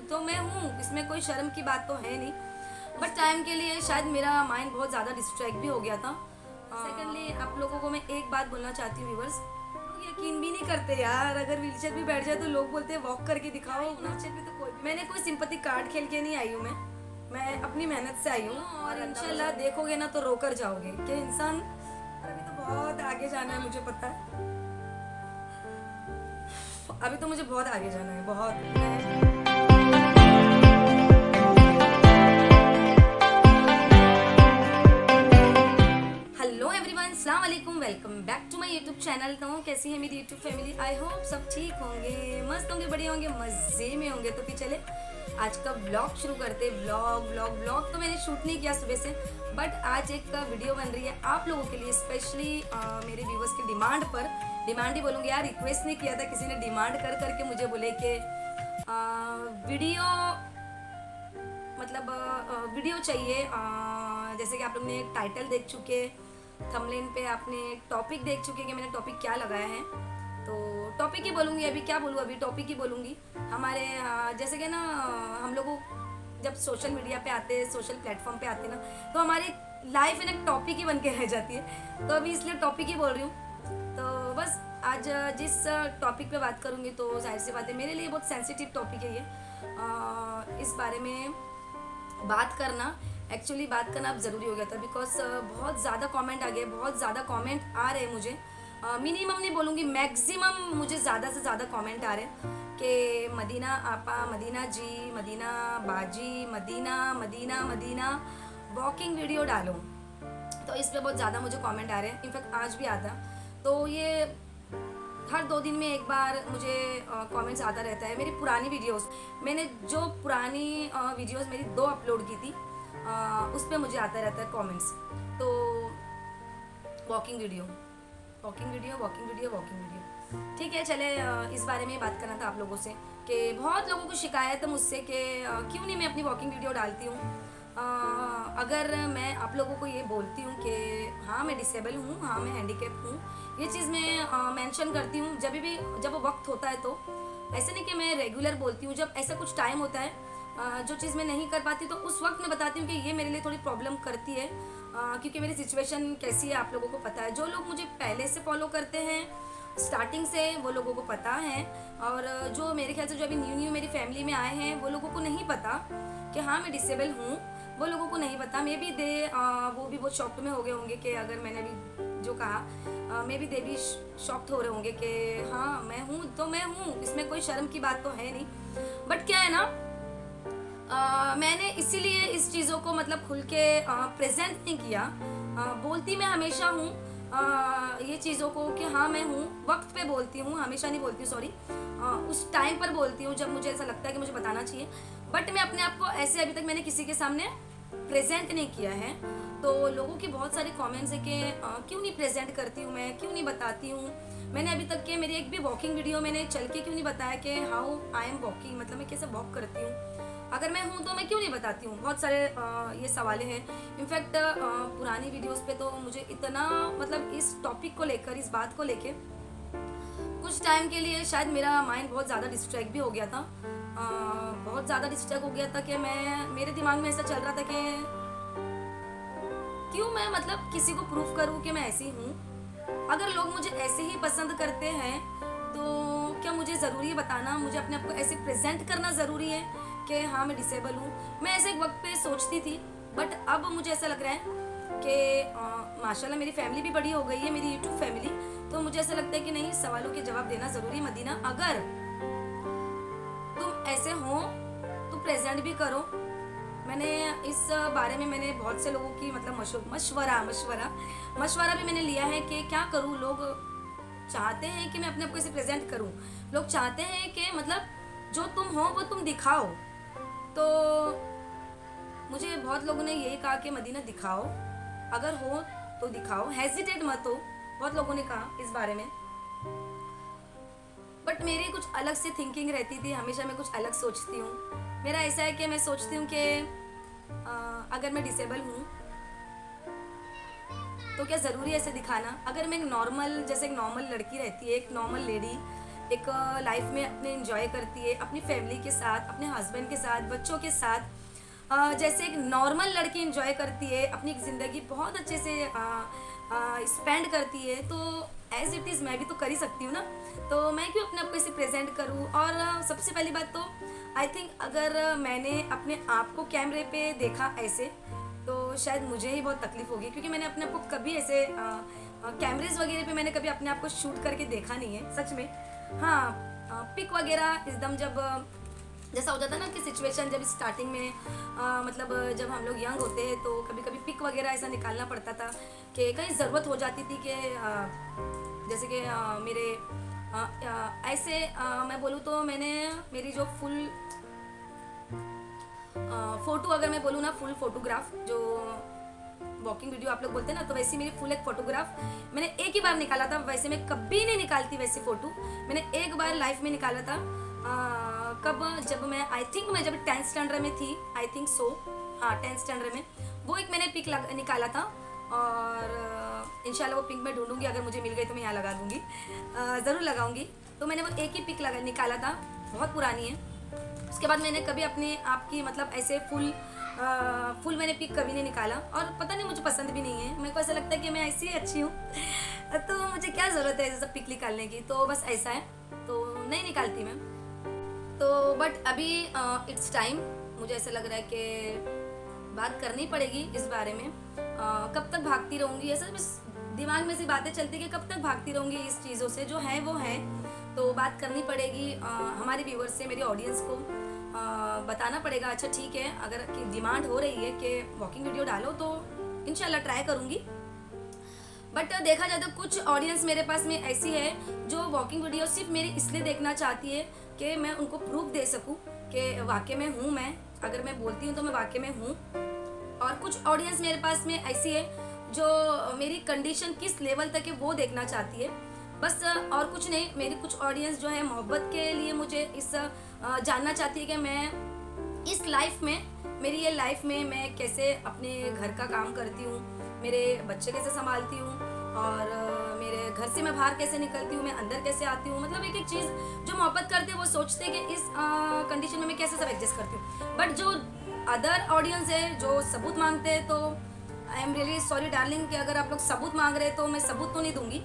तो मैं हूँ, इसमें कोई शर्म की बात तो है नहीं। बट टाइम के लिए शायद मेरा माइंड बहुत ज़्यादा डिस्ट्रैक्ट भी हो गया था। सेकेंडली आप लोगों को मैं एक बात बोलना चाहती हूँ व्यूवर्स, लोग यकीन भी नहीं करते यार, अगर व्हीलचेयर पे बैठ जाए तो लोग बोलते हैं वॉक करके दिखाओ। व्हीलचेयर पे तो कोई, मैंने कोई सिंपैथी कार्ड खेल के नहीं आई हूँ, मैं अपनी मेहनत से आई हूँ। और इंशाल्लाह देखोगे ना तो रोकर जाओगे कि इंसान, अभी तो बहुत आगे जाना है, मुझे पता है अभी तो मुझे बहुत आगे जाना है, बहुत। हेलो एवरीवन, अस्सलाम वालेकुम, welcome back to my YouTube channel. तो कैसी है मेरी यूट्यूब फैमिली? आई होप सब ठीक होंगे, मस्त होंगे, बढ़िया होंगे, मज़े में होंगे। तो फिर चले आज का व्लॉग शुरू करते। व्लॉग तो मैंने शूट नहीं किया सुबह से, बट आज एक वीडियो बन रही है आप लोगों के लिए, स्पेशली मेरे व्यूवर्स की डिमांड पर। डिमांड ही बोलूँगी यार, रिक्वेस्ट नहीं किया था, किसी ने डिमांड कर करके मुझे बोले कि वीडियो, मतलब वीडियो चाहिए। जैसे कि आप लोग ने टाइटल देख चुके, थंबनेल पे आपने टॉपिक देख चुके कि मैंने टॉपिक क्या लगाया है, तो टॉपिक ही बोलूँगी। अभी क्या बोलूँ, अभी टॉपिक ही बोलूँगी। हमारे जैसे कि ना, हम लोगों जब सोशल मीडिया पे आते हैं, सोशल प्लेटफॉर्म पे आते हैं ना, तो हमारी लाइफ एक टॉपिक ही बन के रह जाती है। तो अभी इसलिए टॉपिक ही बोल रही हूँ। तो बस आज जिस टॉपिक पे बात करूँगी, तो जाहिर सी बात है मेरे लिए बहुत सेंसिटिव टॉपिक है ये। इस बारे में बात करना, एक्चुअली बात करना अब ज़रूरी हो गया था, बिकॉज बहुत ज़्यादा कमेंट आ गए, बहुत ज़्यादा कमेंट आ रहे हैं मुझे। मिनिमम नहीं बोलूँगी, मैक्सिमम मुझे ज़्यादा से ज़्यादा कमेंट आ रहे हैं कि मदीना आपा, मदीना जी, मदीना बाजी, मदीना मदीना मदीना वॉकिंग वीडियो डालो। तो इस पर बहुत ज़्यादा मुझे कमेंट आ रहे हैं, इनफैक्ट आज भी आता। तो ये हर 2 दिन में एक बार मुझे कमेंट्स आता रहता है। मेरी पुरानी वीडियोस, मैंने जो पुरानी वीडियोस मेरी 2 अपलोड की थी, उस पर मुझे आता रहता है कमेंट्स। तो walking video, walking video, walking video, walking video, ठीक है। चले इस बारे में बात करना था आप लोगों से कि बहुत लोगों को शिकायत है मुझसे कि क्यों नहीं मैं अपनी वॉकिंग वीडियो डालती हूँ। अगर मैं आप लोगों को ये बोलती हूँ कि हाँ मैं डिसेबल हूँ, हाँ मैं हैंडीकैप हूँ, ये चीज़ मैं मेंशन करती हूँ जब वो वक्त होता है। तो ऐसे नहीं कि मैं रेगुलर बोलती हूँ, जब ऐसा कुछ टाइम होता है जो चीज़ मैं नहीं कर पाती, तो उस वक्त मैं बताती हूँ कि ये मेरे लिए थोड़ी प्रॉब्लम करती है, क्योंकि मेरी सिचुएशन कैसी है आप लोगों को पता है। जो लोग मुझे पहले से फॉलो करते हैं स्टार्टिंग से, वो लोगों को पता है। और जो मेरे ख्याल से जो अभी न्यू मेरी फैमिली में आए हैं, वो लोगों को नहीं पता कि हाँ मैं डिसेबल हूँ, वो लोगों को नहीं पता। मे बी वो भी बहुत शॉक्ड में हो गए होंगे कि अगर मैंने अभी जो कहा, मे बी दे भी शॉक्ड हो रहे होंगे कि हाँ मैं हूँ तो मैं हूँ, इसमें कोई शर्म की बात तो है नहीं। बट क्या है ना, मैंने इसीलिए इस चीज़ों को मतलब खुल के प्रेजेंट नहीं किया। बोलती मैं हमेशा हूँ ये चीज़ों को कि हाँ मैं हूँ, वक्त पे बोलती हूँ, हमेशा नहीं बोलती हूँ, सॉरी। उस टाइम पर बोलती हूँ जब मुझे ऐसा लगता है कि मुझे बताना चाहिए। बट मैं अपने आप को ऐसे अभी तक मैंने किसी के सामने प्रेजेंट नहीं किया है। तो लोगों की बहुत सारे कमेंट्स है कि क्यों नहीं प्रेजेंट करती हूँ, मैं क्यों नहीं बताती हूँ। मैंने अभी तक के मेरी एक भी वॉकिंग वीडियो मैंने चल के क्यों नहीं बताया कि हाउ आई एम वॉकिंग, मतलब मैं कैसे वॉक करती हूँ। अगर मैं हूँ तो मैं क्यों नहीं बताती हूँ। बहुत सारे ये सवाल हैं। इनफैक्ट पुरानी वीडियोस पे तो मुझे इतना, मतलब इस टॉपिक को लेकर, इस बात को लेकर कुछ टाइम के लिए शायद मेरा माइंड बहुत ज़्यादा डिस्ट्रैक्ट भी हो गया था। बहुत ज़्यादा डिस्ट्रैक्ट हो गया था कि मेरे दिमाग में ऐसा चल रहा था कि क्यों मैं मतलब किसी को प्रूफ करूँ कि मैं ऐसी हूँ। अगर लोग मुझे ऐसे ही पसंद करते हैं तो क्या मुझे ज़रूरी है बताना, मुझे अपने आप को ऐसे प्रेजेंट करना ज़रूरी है कि हाँ मैं डिसेबल हूँ। मैं ऐसे एक वक्त पे सोचती थी, बट अब मुझे ऐसा लग रहा है कि माशाल्लाह मेरी फैमिली भी बड़ी हो गई है, मेरी यूट्यूब फैमिली। तो मुझे ऐसा लगता है कि नहीं, सवालों के जवाब देना ज़रूरी है। मदीना, अगर तुम ऐसे हो तो प्रेजेंट भी करो। मैंने इस बारे में मैंने बहुत से लोगों की मतलब मशवरा भी मैंने लिया है कि क्या करूँ। लोग चाहते हैं कि मैं अपने आप को ऐसे प्रेजेंट करूँ, लोग चाहते हैं कि मतलब जो तुम हो वो तुम दिखाओ। तो मुझे बहुत लोगों ने यही कहा कि मदीना दिखाओ, अगर हो तो दिखाओ, हेजिटेट मत हो, बहुत लोगों ने कहा इस बारे में। बट मेरी कुछ अलग से थिंकिंग रहती थी, हमेशा मैं कुछ अलग सोचती हूँ। मेरा ऐसा है कि मैं सोचती हूँ कि अगर मैं डिसेबल हूँ तो क्या ज़रूरी है ऐसे दिखाना। अगर मैं एक नॉर्मल, जैसे एक नॉर्मल लड़की रहती है, एक नॉर्मल लेडी, एक लाइफ में अपने एंजॉय करती है अपनी फैमिली के साथ, अपने हस्बैंड के साथ, बच्चों के साथ, जैसे एक नॉर्मल लड़की एंजॉय करती है अपनी ज़िंदगी बहुत अच्छे से स्पेंड करती है, तो एज इट इज़ मैं भी तो कर ही सकती हूँ ना। तो मैं क्यों अपने आप को इसे प्रेजेंट करूँ। और सबसे पहली बात तो आई थिंक अगर मैंने अपने आप को कैमरे पे देखा ऐसे, तो शायद मुझे ही बहुत तकलीफ होगी, क्योंकि मैंने अपने आप को कभी ऐसे कैमरेज वगैरह पे मैंने कभी अपने आप को शूट करके देखा नहीं है सच में। हाँ, पिक वगैरह एकदम जब जैसा हो जाता है ना कि सिचुएशन जब स्टार्टिंग में मतलब जब हम लोग यंग होते हैं तो कभी कभी पिक वगैरह ऐसा निकालना पड़ता था कि कहीं ज़रूरत हो जाती थी कि जैसे कि मेरे ऐसे मैं बोलूँ तो मैंने मेरी जो फुल फ़ोटो अगर मैं बोलूँ ना, फुल फोटोग्राफ जो वॉकिंग वीडियो आप लोग बोलते हैं ना, तो वैसे मेरी फुल एक फोटोग्राफ मैंने एक ही बार निकाला था। वैसे मैं कभी नहीं निकालती वैसी फ़ोटो, मैंने एक बार लाइफ में निकाला था। कब, जब मैं आई थिंक मैं जब 10th स्टैंडर्ड में थी, आई थिंक सो, हाँ 10th स्टैंडर्ड में वो एक मैंने पिक निकाला था। और इंशाल्लाह वो पिक मैं ढूंढूंगी, अगर मुझे मिल गई तो मैं यहाँ लगा दूंगी, ज़रूर लगाऊंगी। तो मैंने वो एक ही पिक निकाला था, बहुत पुरानी है। उसके बाद मैंने कभी अपने आप की मतलब ऐसे फुल मैंने पिक कभी नहीं निकाला, और पता नहीं मुझे पसंद भी नहीं है। मेरे को ऐसा लगता है कि मैं ऐसी ही अच्छी हूँ तो मुझे क्या ज़रूरत है ऐसा पिक निकालने की, तो बस ऐसा है, तो नहीं निकालती मैं। तो बट अभी इट्स टाइम, मुझे ऐसा लग रहा है कि बात करनी पड़ेगी इस बारे में। कब तक भागती रहूँगी, ऐसा बस दिमाग में से बातें चलती कि कब तक भागती रहूँगी इस चीज़ों से, जो है वो है, तो बात करनी पड़ेगी। हमारे व्यूवर्स से, मेरी ऑडियंस को बताना पड़ेगा। अच्छा ठीक है, अगर की डिमांड हो रही है कि वॉकिंग वीडियो डालो तो इंशाल्लाह ट्राई करूँगी। बट देखा जाए तो कुछ ऑडियंस मेरे पास में ऐसी है जो वॉकिंग वीडियो सिर्फ मेरी इसलिए देखना चाहती है कि मैं उनको प्रूफ दे सकूं कि वाकई में हूँ मैं, अगर मैं बोलती हूँ तो मैं वाकई में हूँ। और कुछ ऑडियंस मेरे पास में ऐसी है जो मेरी कंडीशन किस लेवल तक है वो देखना चाहती है, बस और कुछ नहीं। मेरी कुछ ऑडियंस जो है मोहब्बत के लिए मुझे इस जानना चाहती है कि मैं इस लाइफ में, मेरी ये लाइफ में मैं कैसे अपने घर का काम करती हूँ, मेरे बच्चे कैसे संभालती हूँ, और मेरे घर से मैं बाहर कैसे निकलती हूँ, मैं अंदर कैसे आती हूँ। मतलब एक एक चीज़ जो मोहब्बत करते हैं वो सोचते हैं कि इस कंडीशन में मैं कैसे सब एडजस्ट करती हूँ। बट जो अदर ऑडियंस है जो सबूत मांगते हैं, तो I am really sorry darling कि अगर आप लोग सबूत मांग रहे हैं तो मैं सबूत तो नहीं दूंगी।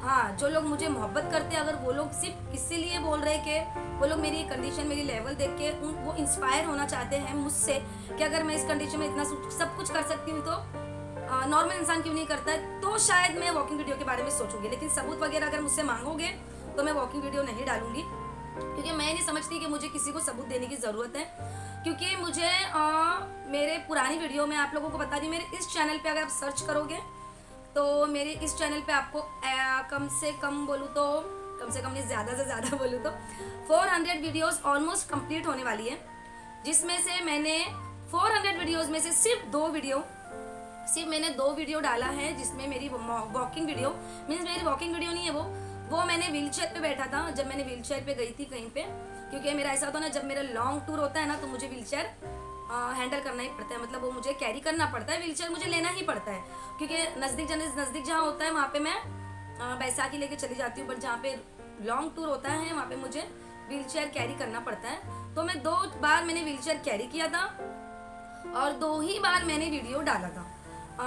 हाँ, जो लोग मुझे मोहब्बत करते हैं, अगर वो लोग सिर्फ इसीलिए बोल रहे हैं कि वो लोग मेरी कंडीशन, मेरी लेवल देख के वो इंस्पायर होना चाहते हैं मुझसे कि अगर मैं इस कंडीशन में इतना सब कुछ कर सकती हूँ तो नॉर्मल इंसान क्यों नहीं करता है, तो शायद मैं वॉकिंग वीडियो के बारे में सोचूंगी। लेकिन सबूत वगैरह अगर मुझसे मांगोगे तो मैं वॉकिंग वीडियो नहीं डालूंगी, क्योंकि मैं नहीं समझती कि मुझे किसी को सबूत देने की ज़रूरत है। क्योंकि मुझे मेरे पुरानी वीडियो में आप लोगों को बता दी, मेरे इस चैनल पे अगर आप सर्च करोगे तो मेरे इस चैनल पे आपको कम से कम बोलूँ तो, कम से कम नहीं, ज़्यादा से ज़्यादा बोलूँ तो 400 वीडियोस ऑलमोस्ट कंप्लीट होने वाली है, जिसमें से मैंने 400 वीडियोस में से सिर्फ मैंने 2 वीडियो डाला है, जिसमें मेरी वॉकिंग वीडियो मीन्स मेरी वॉकिंग वीडियो नहीं है वो मैंने व्हील चेयर पे बैठा था, जब मैंने व्हील चेयर पे गई थी कहीं पे, क्योंकि मेरा ऐसा होता है ना, जब मेरा लॉन्ग टूर होता है ना तो मुझे व्हील चेयर हैंडल करना ही पड़ता है, मतलब वो मुझे कैरी करना पड़ता है, व्हील चेयर मुझे लेना ही पड़ता है, क्योंकि नज़दीक जहाँ होता है वहाँ पे मैं बैसाखी लेके चली जाती हूँ, बट जहाँ पे लॉन्ग टूर होता है वहाँ पे मुझे व्हील चेयर कैरी करना पड़ता है। तो मैं 2 बार मैंने व्हील चेयर कैरी किया था और 2 ही बार मैंने वीडियो डाला था।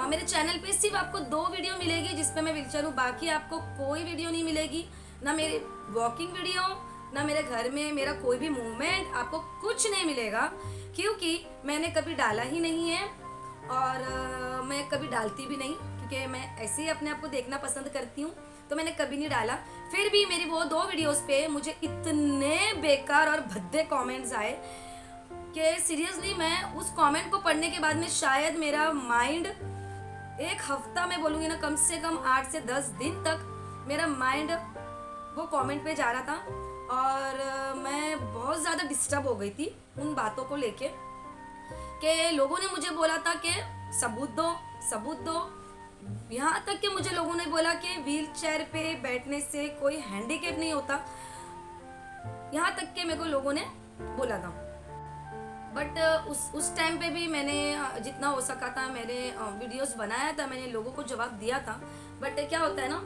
मेरे चैनल पे सिर्फ आपको 2 वीडियो मिलेगी जिसपे मैं व्हीलचेयर हूँ, बाकी आपको कोई वीडियो नहीं मिलेगी, ना मेरी वॉकिंग वीडियो, ना मेरे घर में मेरा कोई भी मूवमेंट, आपको कुछ नहीं मिलेगा, क्योंकि मैंने कभी डाला ही नहीं है और मैं कभी डालती भी नहीं, क्योंकि मैं ऐसे ही अपने आप को देखना पसंद करती हूँ, तो मैंने कभी नहीं डाला। फिर भी मेरी वो 2 वीडियोस पे मुझे इतने बेकार और भद्दे कमेंट्स आए कि सीरियसली मैं उस कमेंट को पढ़ने के बाद में शायद मेरा माइंड एक हफ्ता में बोलूँगी ना, कम से कम 8 से 10 दिन तक मेरा माइंड वो कमेंट पे जा रहा था और मैं बहुत ज़्यादा डिस्टर्ब हो गई थी उन बातों को लेके कि लोगों ने मुझे बोला था कि सबूत दो। यहाँ तक कि मुझे लोगों ने बोला कि व्हील चेयर पे बैठने से कोई हैंडीकैप नहीं होता, यहाँ तक कि मेरे को लोगों ने बोला था। बट उस टाइम पे भी मैंने जितना हो सका था मैंने वीडियोस बनाया था, मैंने लोगों को जवाब दिया था। बट क्या होता है ना,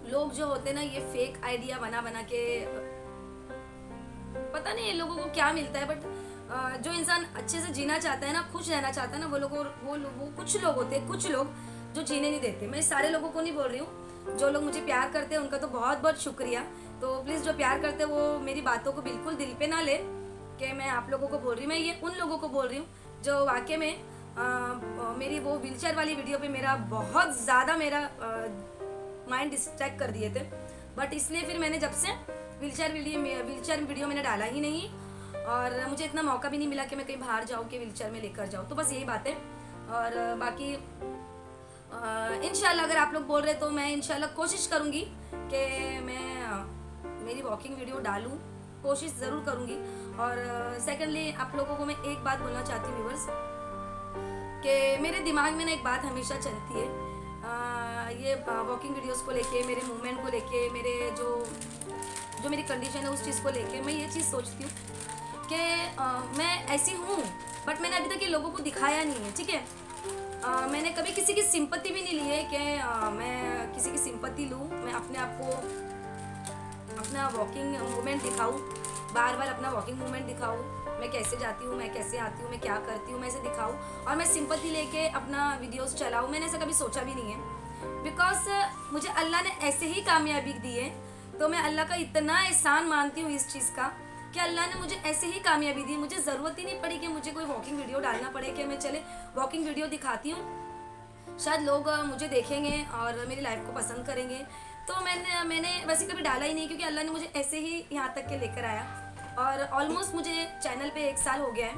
लोग जो होते हैं ना, ये फेक आइडिया बना बना के, पता नहीं इन लोगों को क्या मिलता है, बट जो इंसान अच्छे से जीना चाहता है ना, खुश रहना चाहता है ना, वो कुछ लोग होते हैं, कुछ लोग जो जीने नहीं देते। मैं सारे लोगों को नहीं बोल रही हूँ, जो लोग मुझे प्यार करते हैं उनका तो बहुत बहुत शुक्रिया। तो प्लीज़ जो प्यार करते हैं वो मेरी बातों को बिल्कुल दिल पे ना ले कि मैं आप लोगों को बोल रही हूँ। मैं ये उन लोगों को बोल रही हूँ जो वाकई में मेरी वो व्हीलचेयर वाली वीडियो पे मेरा बहुत ज़्यादा मेरा माइंड डिस्ट्रैक्ट कर दिए थे। बट इसलिए फिर मैंने जब से व्हीलचेयर वीडियो मैंने डाला ही नहीं, और मुझे इतना मौका भी नहीं मिला कि मैं कहीं बाहर जाऊँ कि व्हीलचेयर में लेकर जाऊँ। तो बस यही बात है। और बाकी इंशाल्लाह अगर आप लोग बोल रहे तो मैं इंशाल्लाह कोशिश करूँगी कि मैं मेरी वॉकिंग वीडियो डालूँ, कोशिश ज़रूर करूँगी। और सेकेंडली आप लोगों को मैं एक बात बोलना चाहती हूँ व्यूअर्स, कि मेरे दिमाग में ना एक बात हमेशा चलती है, ये वॉकिंग वीडियोस को लेके, मेरे मूवमेंट को लेके, मेरे जो मेरी कंडीशन है उस चीज़ को लेके मैं ये चीज़ सोचती हूँ कि मैं ऐसी हूँ, बट मैंने अभी तक ये लोगों को दिखाया नहीं है। ठीक है, मैंने कभी किसी की सिंपत्ति भी नहीं ली है कि मैं किसी की सिंपत्ति लूँ, मैं अपने आप को अपना वॉकिंग मूवमेंट दिखाऊँ, बार बार अपना वॉकिंग मूवमेंट दिखाऊँ, मैं कैसे जाती हूँ, मैं कैसे आती हूँ, मैं क्या करती हूँ, मैं इसे दिखाऊँ और मैं सिंपत्ति लेके अपना वीडियोस चलाऊँ। मैंने ऐसा कभी सोचा भी नहीं है, बिकॉज मुझे अल्लाह ने ऐसे ही कामयाबी दी है। तो मैं अल्लाह का इतना एहसान मानती हूँ इस चीज़ का कि अल्लाह ने मुझे ऐसे ही कामयाबी दी। मुझे ज़रूरत ही नहीं पड़ी कि मुझे कोई वॉकिंग वीडियो डालना पड़े कि मैं चले वॉकिंग वीडियो दिखाती हूँ, शायद लोग मुझे देखेंगे और मेरी लाइफ को पसंद करेंगे। तो मैंने वैसे कभी डाला ही नहीं, क्योंकि अल्लाह ने मुझे ऐसे ही यहाँ तक के लेकर आया। और ऑलमोस्ट मुझे चैनल पे 1 साल हो गया है।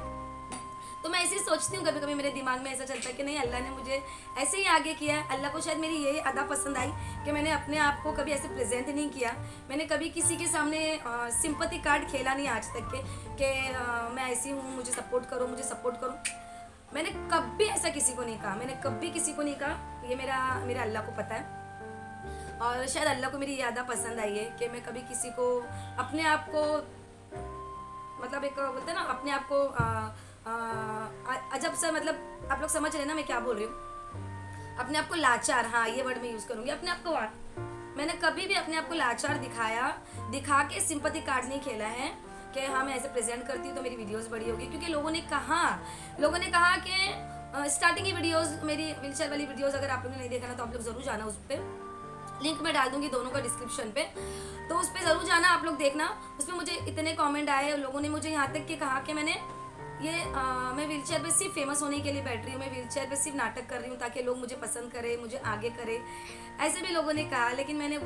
तो मैं ऐसे ही सोचती हूँ, कभी कभी मेरे दिमाग में ऐसा चलता है कि नहीं, अल्लाह ने मुझे ऐसे ही आगे किया है। अल्लाह को शायद मेरी ये अदा पसंद आई कि मैंने अपने आप को कभी ऐसे प्रेजेंट नहीं किया। मैंने कभी किसी के सामने सिंपैथी कार्ड खेला नहीं आज तक के कि मैं ऐसी हूँ, मुझे सपोर्ट करो, मुझे सपोर्ट करो। मैंने कभी ऐसा किसी को नहीं कहा, मैंने कभी किसी को नहीं कहा। ये मेरा अल्लाह को पता है, और शायद अल्लाह को मेरी ये अदा पसंद आई है कि मैं कभी किसी को अपने आप को, मतलब एक बोलते हैं ना, अपने आप को अजब सा, मतलब आप लोग समझ रहे हैं ना मैं क्या बोल रही हूँ, अपने आप को लाचार, हाँ ये वर्ड मैं यूज़ करूँगी, अपने आप को मैंने कभी भी अपने आप को लाचार दिखा के सिंपैथी कार्ड नहीं खेला है कि हाँ मैं ऐसे प्रेजेंट करती हूँ तो मेरी वीडियोस बड़ी होगी। क्योंकि लोगों ने कहा कि स्टार्टिंग की वीडियोस, मेरी व्हीलचेयर वाली वीडियोस अगर आप लोगों ने नहीं देखा ना तो आप लोग ज़रूर जाना, उस पर लिंक मैं डाल दूंगी दोनों का डिस्क्रिप्शन पे, तो उस पर ज़रूर जाना आप लोग देखना। उसमें मुझे इतने कमेंट आए, लोगों ने मुझे यहाँ तक के कहा कि मैंने मैं व्हीलचेयर पे सिर्फ फेमस होने के लिए बैठ रही हूँ, मैं व्हीलचेयर पे सिर्फ नाटक कर रही हूँ ताकि लोग मुझे पसंद करें, मुझे आगे करें, ऐसे भी लोगों ने कहा। लेकिन मैंने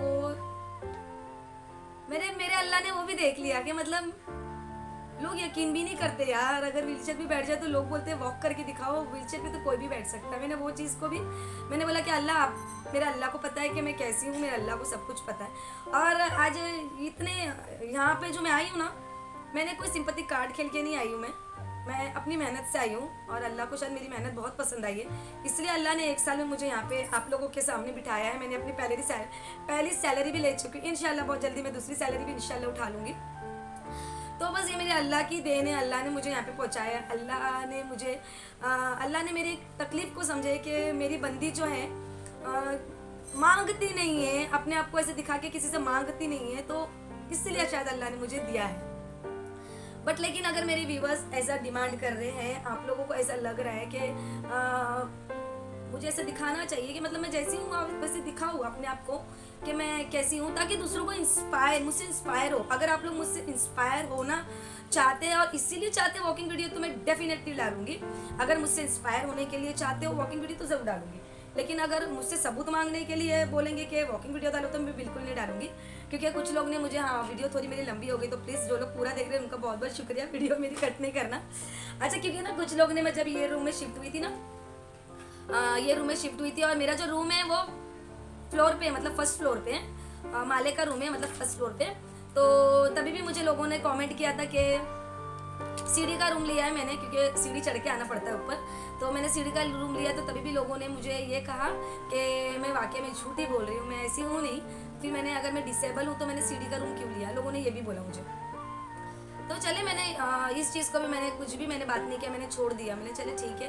मेरे अल्लाह ने वो भी देख लिया कि मतलब लोग यकीन भी नहीं करते यार, अगर व्हीलचेयर पे बैठ जाए तो लोग बोलते हैं वॉक करके दिखाओ, व्हीलचेयर पे तो कोई भी बैठ सकता है। मैंने वो चीज़ को भी मैंने बोला कि अल्लाह, मेरे अल्लाह को पता है कि मैं कैसी हूँ, मेरे अल्लाह को सब कुछ पता है। और आज इतने यहाँ पे जो मैं आई हूँ ना, मैंने कोई सिंपैथी कार्ड खेल के नहीं आई हूँ, मैं अपनी मेहनत से आई हूँ, और अल्लाह को शायद मेरी मेहनत बहुत पसंद आई है, इसलिए अल्लाह ने 1 साल में मुझे यहाँ पे आप लोगों के सामने बिठाया है। मैंने अपनी पहली सैलरी भी ले चुकी हूँ, इंशाल्लाह बहुत जल्दी मैं दूसरी सैलरी भी इंशाल्लाह उठा लूँगी। तो बस ये मेरे अल्लाह की देन है, अल्लाह ने मुझे यहाँ पे पहुँचाया। अल्लाह ने मेरी तकलीफ़ को समझे कि मेरी बंदी जो है मांगती नहीं है, अपने आप को ऐसे दिखा के किसी से मांगती नहीं है, तो इसलिए शायद अल्लाह ने मुझे दिया है। बट लेकिन अगर मेरे व्यूवर्स ऐसा डिमांड कर रहे हैं, आप लोगों को ऐसा लग रहा है कि मुझे ऐसे दिखाना चाहिए कि मतलब मैं जैसी हूँ वैसे दिखाऊँ अपने आप को कि मैं कैसी हूँ, ताकि दूसरों को मुझसे इंस्पायर हो। अगर आप लोग मुझसे इंस्पायर होना चाहते हैं और इसीलिए चाहते हैं वॉकिंग वीडियो, तो मैं डेफिनेटली डालूंगी। अगर मुझसे इंस्पायर होने के लिए चाहते हो वॉकिंग वीडियो तो ज़रूर डालूंगी। लेकिन अगर मुझसे सबूत मांगने के लिए बोलेंगे कि वॉकिंग वीडियो डालो तो मैं बिल्कुल नहीं डालूंगी, क्योंकि कुछ लोग ने मुझे, हाँ वीडियो थोड़ी मेरी लंबी हो गई, तो प्लीज़ जो लोग पूरा देख रहे हैं उनका बहुत बहुत शुक्रिया, वीडियो मेरी कट नहीं करना। अच्छा, क्योंकि ना कुछ लोग ने, मैं जब ये रूम में शिफ्ट हुई थी ना, ये रूम में शिफ्ट हुई थी और मेरा जो रूम है वो फ्लोर पे, मतलब फर्स्ट फ्लोर पे है, माले का रूम है, मतलब फर्स्ट फ्लोर पे। तो तभी भी मुझे लोगों ने कमेंट किया था कि सीढ़ी का रूम लिया है मैंने, क्योंकि सीढ़ी चढ़ के आना पड़ता है ऊपर, तो मैंने सीढ़ी का रूम लिया। तो तभी भी लोगों ने मुझे ये कहा कि मैं वाकई में झूठ ही बोल रही हूँ, मैं ऐसी हूँ नहीं। फिर मैंने, अगर मैं डिसेबल हूँ तो मैंने सीढ़ी का रूम क्यों लिया, लोगों ने ये भी बोला मुझे। तो चले, मैंने इस चीज़ को भी मैंने बात नहीं किया, मैंने छोड़ दिया। मैंने चले ठीक है,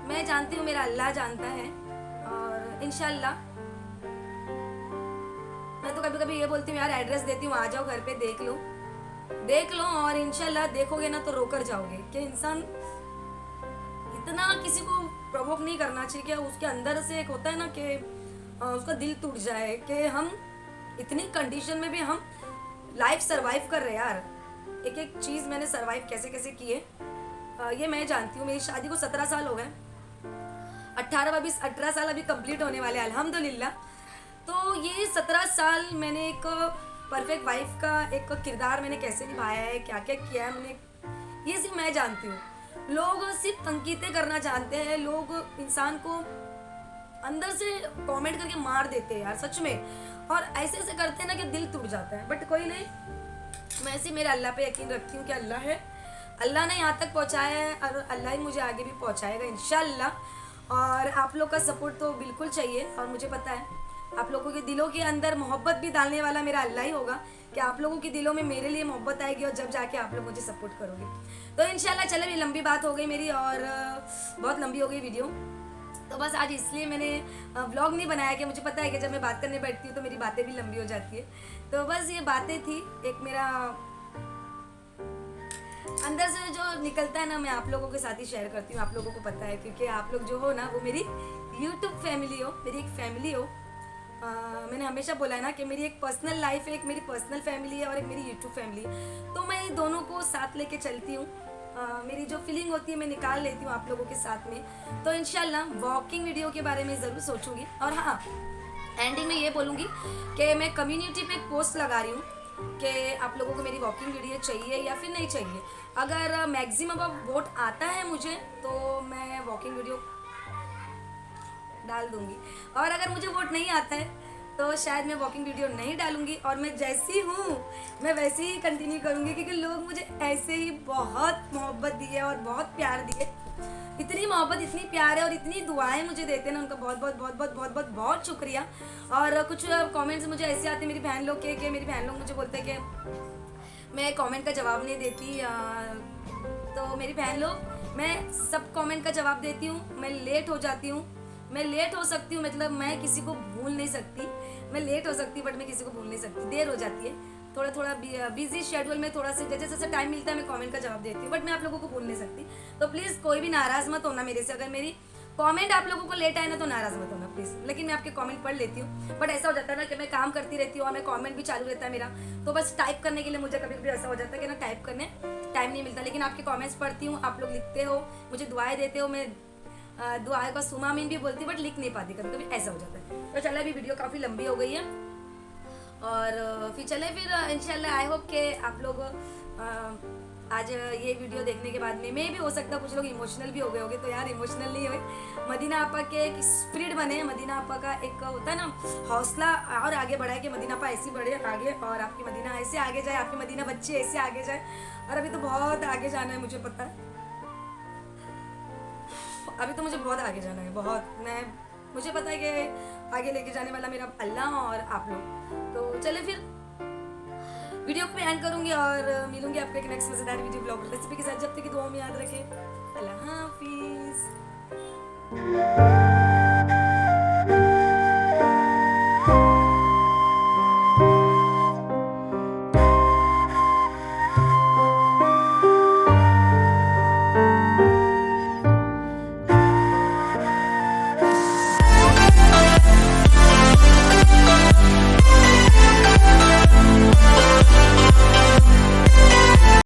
मैं जानती हूँ मेरा अल्लाह जानता है, और इंशाल्लाह तो कभी कभी ये बोलती हूँ यार एड्रेस देती हूँ, आ जाओ घर पे देख लो और इंशाल्लाह देखोगे ना तो रोकर जाओगे कि इंसान इतना किसी को प्रवोक नहीं करना चाहिए कि उसके अंदर से एक होता है ना कि उसका दिल टूट जाए कि हम इतनी कंडीशन में भी हम लाइफ सरवाइव कर रहे हैं यार। एक एक चीज़ मैंने सरवाइव कैसे कैसे की है ये मैं जानती हूँ। मेरी शादी को 17 साल हो गए, 18 साल अभी कंप्लीट होने वाले अल्हम्दुलिल्लाह। तो ये 17 साल मैंने एक परफेक्ट वाइफ का एक किरदार मैंने कैसे निभाया है, क्या क्या किया है मैंने, ये सिर्फ मैं जानती हूँ। लोग सिर्फ तंकीतें करना जानते हैं, लोग इंसान को अंदर से कमेंट करके मार देते हैं यार सच में, और ऐसे ऐसे करते हैं ना कि दिल टूट जाता है। बट कोई नहीं, मैं ऐसे मेरे अल्लाह पे यकीन रखती हूँ कि अल्लाह है, अल्लाह ने यहाँ तक पहुँचाया है और अल्लाह ही मुझे आगे भी पहुँचाएगा इंशाल्लाह। और आप लोग का सपोर्ट तो बिल्कुल चाहिए, और मुझे पता है आप लोगों के दिलों के अंदर मोहब्बत भी डालने वाला मेरा अल्लाह ही होगा कि आप लोगों के दिलों में मेरे लिए मोहब्बत आएगी, और जब जाके आप लोग मुझे सपोर्ट करोगे तो इंशाल्लाह। चलो ये लंबी बात हो गई मेरी, और बहुत लंबी हो गई वीडियो, तो बस आज इसलिए मैंने व्लॉग नहीं बनाया कि मुझे पता है कि जब मैं बात करने बैठती हूँ तो मेरी बातें भी लंबी हो जाती है। तो बस ये बातें थी, एक मेरा अंदर से जो निकलता है ना, मैं आप लोगों के साथ ही शेयर करती हूँ। आप लोगों को पता है क्योंकि आप लोग जो हो ना वो मेरी यूट्यूब फैमिली हो, मेरी एक फैमिली हो। मैंने हमेशा बोला है ना कि मेरी एक पर्सनल लाइफ है, एक मेरी पर्सनल फैमिली है और एक मेरी यूट्यूब फैमिली है, तो मैं दोनों को साथ लेके चलती हूँ। मेरी जो फीलिंग होती है मैं निकाल लेती हूँ आप लोगों के साथ में। तो इंशाल्लाह वॉकिंग वीडियो के बारे में ज़रूर सोचूंगी। और हाँ, एंडिंग में ये बोलूँगी कि मैं कम्युनिटी पे एक पोस्ट लगा रही हूँ कि आप लोगों को मेरी वॉकिंग वीडियो चाहिए या फिर नहीं चाहिए। अगर मैक्सिमम वोट आता है मुझे तो मैं वॉकिंग वीडियो डाल दूंगी, और अगर मुझे वोट नहीं आता है तो शायद मैं वॉकिंग वीडियो नहीं डालूंगी, और मैं जैसी हूँ मैं वैसे ही कंटिन्यू करूँगी, क्योंकि लोग मुझे ऐसे ही बहुत मोहब्बत दी है और बहुत प्यार दिए। इतनी मोहब्बत, इतनी प्यार है और इतनी दुआएं मुझे देते हैं ना, उनका बहुत बहुत बहुत बहुत बहुत बहुत बहुत शुक्रिया। और कुछ कमेंट्स मुझे ऐसे आते हैं मेरी बहन लोग के, मेरी बहन लोग मुझे बोलते हैं कि मैं कमेंट का जवाब नहीं देती। तो मेरी बहन लोग, मैं सब कमेंट का जवाब देती हूँ, मैं लेट हो जाती हूँ, मैं लेट हो सकती हूँ, मतलब मैं किसी को भूल नहीं सकती। मैं लेट हो सकती हूँ बट मैं किसी को भूल नहीं सकती, देर हो जाती है, थोड़ा बिजी शेड्यूल में थोड़ा सा जैसे जैसे टाइम मिलता है मैं कमेंट का जवाब देती हूँ, बट मैं आप लोगों को भूल नहीं सकती। तो प्लीज़ कोई भी नाराज़ मत होना मेरे से, अगर मेरी कमेंट आप लोगों को लेट आए ना तो नाराज़ मत होना प्लीज़। लेकिन मैं आपके कमेंट पढ़ लेती हूँ, बट ऐसा हो जाता है ना कि मैं काम करती रहती हूँ और मैं कमेंट भी चालू रहता है मेरा, तो बस टाइप करने के लिए मुझे कभी कभी ऐसा हो जाता है कि ना टाइप करने टाइम नहीं मिलता। लेकिन आपके कमेंट्स पढ़ती हूँ, आप लोग लिखते हो, मुझे दुआएं देते हो, मैं दुआएं का सुमामीन भी बोलती बट लिख नहीं पाती, कभी कभी ऐसा हो जाता है। तो चलो अभी वीडियो काफ़ी लंबी हो गई है, और फिर चले फिर इंशाल्लाह आई होप के आप लोग आज ये वीडियो देखने के बाद में भी हो सकता है कुछ लोग इमोशनल भी हो गए होंगे। तो यार इमोशनल नहीं हुए, मदीना आपा के एक स्पिरिट बने, मदीना आपा का एक होता है ना हौसला और आगे बढ़ाए कि मदीना आपा ऐसी बढ़े आगे, और आपकी मदीना ऐसे आगे जाए, आपकी मदीना बच्चे ऐसे आगे जाए। और अभी तो बहुत आगे जाना है, मुझे पता है, अभी तो मुझे बहुत आगे जाना है, बहुत। मुझे पता है कि आगे लेके जाने वाला मेरा अल्लाह और आप लोग। तो चले फिर वीडियो को मैं एंड करूंगी और मिलूंगी आपको एक नेक्स्ट मजेदार वीडियो ब्लॉग रेसिपी के साथ। जब तक कि दुआ में याद रखें, अल्लाह हाफिज।